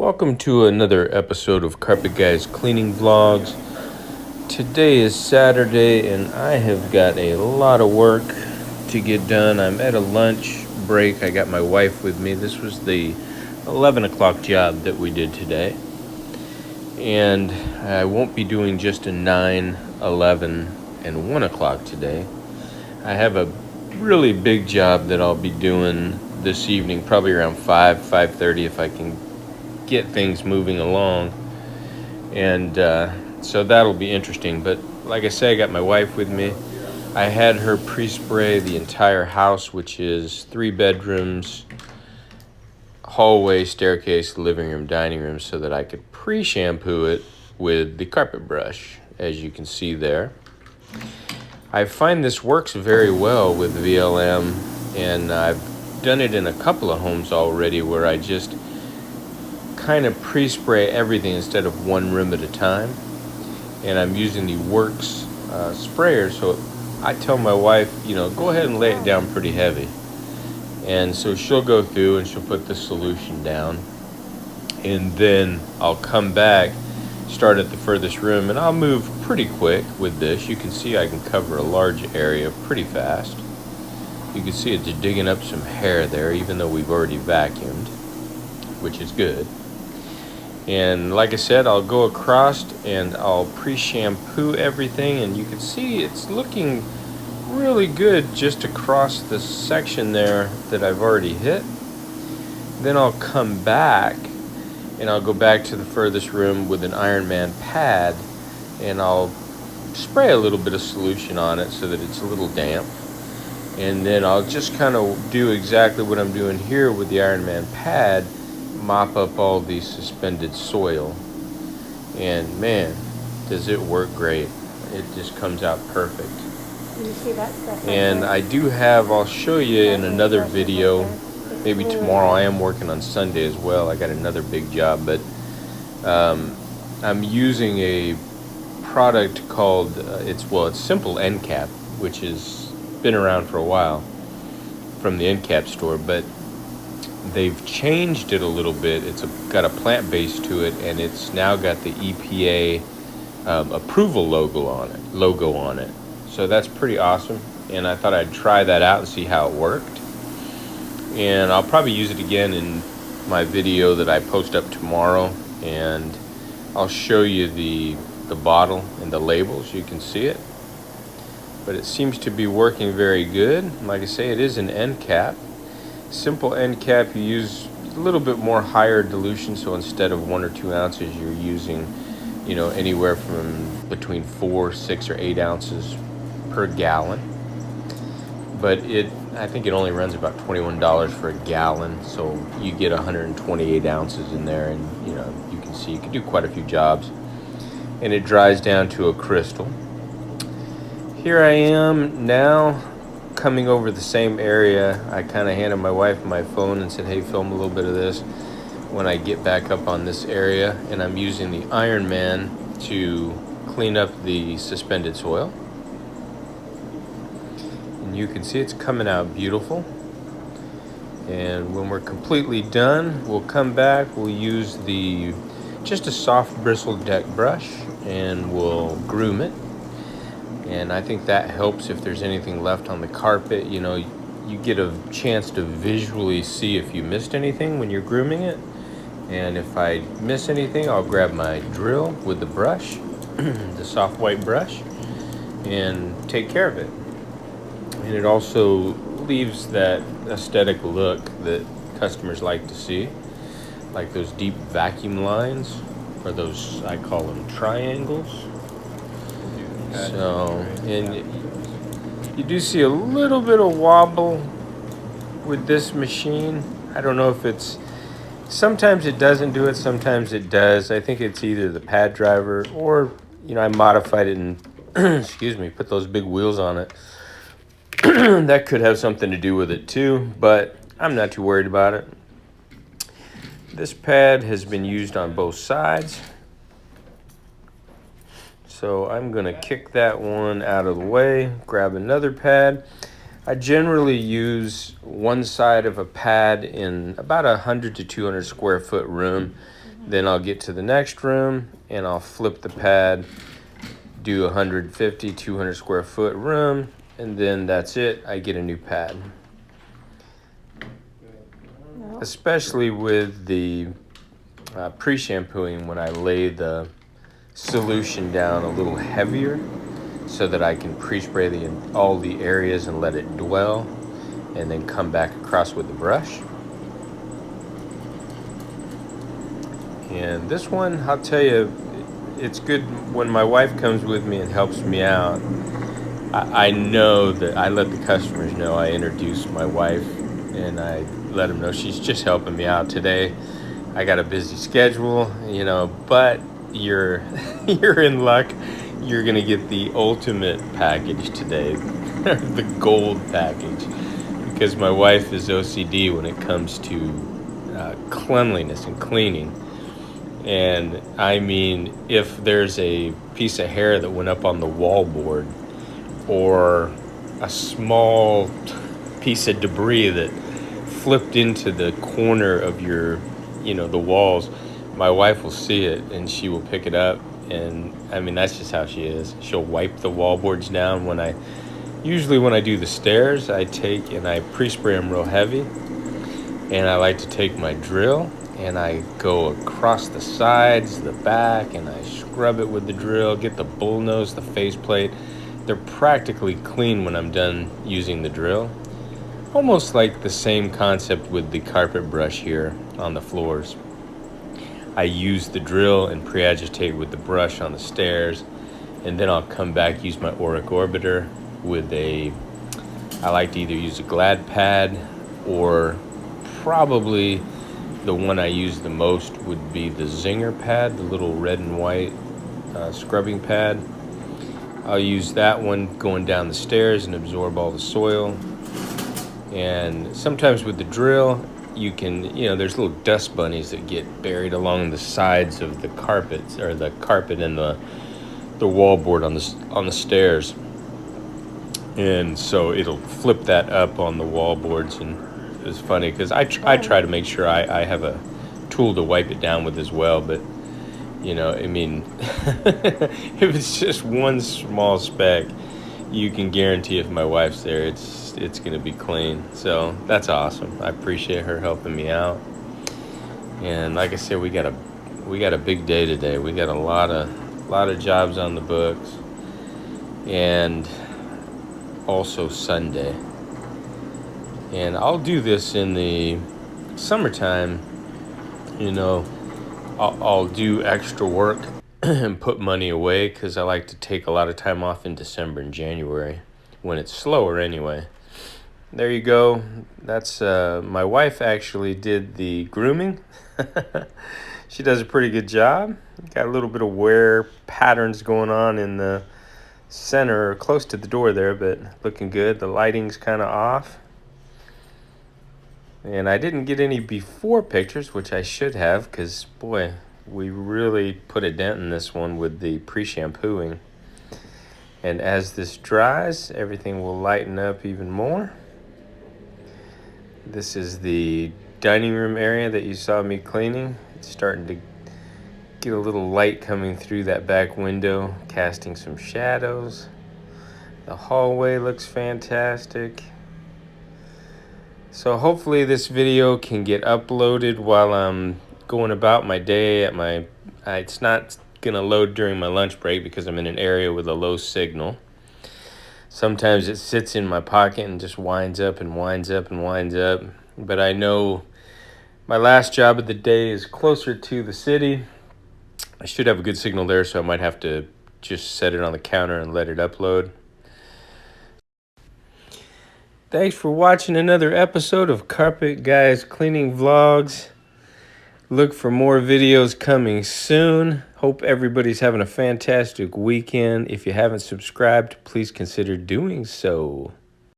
Welcome to another episode of Carpet Guys Cleaning Vlogs. Today is Saturday and I have got a lot of work to get done. I'm at a lunch break. I got my wife with me. This was the 11 o'clock job that we did today. And I won't be doing just a 9, 11, and 1 o'clock today. I have a really big job that I'll be doing this evening, probably around 5:30 if I can get things moving along. And so that'll be interesting. But like I say, I got my wife with me. I had her pre-spray the entire house, which is 3 bedrooms, hallway, staircase, living room, dining room, so that I could pre-shampoo it with the carpet brush, as you can see there. I find this works very well with VLM, and I've done it in a couple of homes already where I just kind of pre-spray everything instead of one room at a time. And I'm using the Works sprayer, so I tell my wife, go ahead and lay it down pretty heavy. And so she'll go through and she'll put the solution down. And then I'll come back, start at the furthest room, and I'll move pretty quick with this. You can see I can cover a large area pretty fast. You can see it's digging up some hair there, even though we've already vacuumed, which is good. And like I said, I'll go across and I'll pre-shampoo everything, and you can see it's looking really good just across the section there that I've already hit. Then I'll come back and I'll go back to the furthest room with an Ironman pad, and I'll spray a little bit of solution on it so that it's a little damp. And then I'll just kind of do exactly what I'm doing here with the Ironman pad, mop up all the suspended soil. And man, does it work great. It just comes out perfect. You see that stuff right And there? I do have, I'll show you in another video, maybe tomorrow. I am working on Sunday as well. I got another big job, but I'm using a product called, it's Simple End Cap, which has been around for a while from the end cap store, but they've changed it a little bit. It's got a plant base to it, and it's now got the EPA approval logo on it. So that's pretty awesome, and I thought I'd try that out and see how it worked. And I'll probably use it again in my video that I post up tomorrow, and I'll show you the bottle and the labels. You can see it, but it seems to be working very good. Like I say, it is an end cap. Simple end cap, you use a little bit more higher dilution, so instead of 1 or 2 ounces, you're using anywhere from between 4, 6, or 8 ounces per gallon. But I think it only runs about $21 for a gallon, so you get 128 ounces in there, and you can see you can do quite a few jobs. And it dries down to a crystal. Here I am now, coming over the same area. I kind of handed my wife my phone and said, hey, film a little bit of this when I get back up on this area. And I'm using the Ironman to clean up the suspended soil. And you can see it's coming out beautiful. And when we're completely done, we'll come back. We'll use just a soft bristled deck brush, and we'll groom it. And I think that helps if there's anything left on the carpet. You get a chance to visually see if you missed anything when you're grooming it. And if I miss anything, I'll grab my drill with the brush, the soft white brush, and take care of it. And it also leaves that aesthetic look that customers like to see, like those deep vacuum lines, or those, I call them triangles. So, and you do see a little bit of wobble with this machine. I don't know if sometimes it doesn't do it, sometimes it does. I think it's either the pad driver or, I modified it and, put those big wheels on it. That could have something to do with it too, but I'm not too worried about it. This pad has been used on both sides. So I'm going to kick that one out of the way, grab another pad. I generally use one side of a pad in about 100 to 200 square foot room Then I'll get to the next room and I'll flip the pad, do 150, 200 square foot room, and then that's it. I get a new pad. Especially with the pre-shampooing, when I lay the solution down a little heavier so that I can pre-spray all the areas and let it dwell, and then come back across with the brush. And this one, I'll tell you, it's good when my wife comes with me and helps me out. I know that I let the customers know. I introduce my wife and I let them know she's just helping me out today. I got a busy schedule, but you're you're in luck. You're gonna get the ultimate package today, the gold package, because my wife is OCD when it comes to cleanliness and cleaning. And I mean, if there's a piece of hair that went up on the wallboard, or a small piece of debris that flipped into the corner of your, the walls, my wife will see it and she will pick it up. And I mean, that's just how she is. She'll wipe the wallboards down. Usually when I do the stairs, I take and I pre-spray them real heavy. And I like to take my drill and I go across the sides, the back, and I scrub it with the drill, get the bullnose, the faceplate. They're practically clean when I'm done using the drill. Almost like the same concept with the carpet brush here on the floors. I use the drill and pre-agitate with the brush on the stairs, and then I'll come back, use my auric orbiter with I like to either use a Glad pad, or probably the one I use the most would be the Zinger pad, the little red and white scrubbing pad. I'll use that one going down the stairs and absorb all the soil. And sometimes with the drill, you can, there's little dust bunnies that get buried along the sides of the carpets, or the carpet and the wallboard on the stairs. And so it'll flip that up on the wallboards. And it's funny because I try to make sure I have a tool to wipe it down with as well. But I mean, if it's just one small speck, you can guarantee if my wife's there, it's going to be clean. So that's awesome. I appreciate her helping me out. And like I said, we got a big day today. We got a lot of jobs on the books, and also Sunday. And I'll do this in the summertime. I'll do extra work and put money away because I like to take a lot of time off in December and January when it's slower anyway. There you go. That's my wife actually did the grooming. She does a pretty good job. Got a little bit of wear patterns going on in the center, close to the door there, but looking good. The lighting's kind of off. And I didn't get any before pictures, which I should have, because, boy, we really put a dent in this one with the pre-shampooing. And as this dries, everything will lighten up even more. This is the dining room area that you saw me cleaning. It's starting to get a little light coming through that back window, casting some shadows. The hallway looks fantastic. So hopefully this video can get uploaded while I'm going about my day it's not going to load during my lunch break because I'm in an area with a low signal. Sometimes it sits in my pocket and just winds up and winds up and winds up. But I know my last job of the day is closer to the city. I should have a good signal there, so I might have to just set it on the counter and let it upload. Thanks for watching another episode of Carpet Guys Cleaning Vlogs. Look for more videos coming soon. Hope everybody's having a fantastic weekend. If you haven't subscribed, please consider doing so.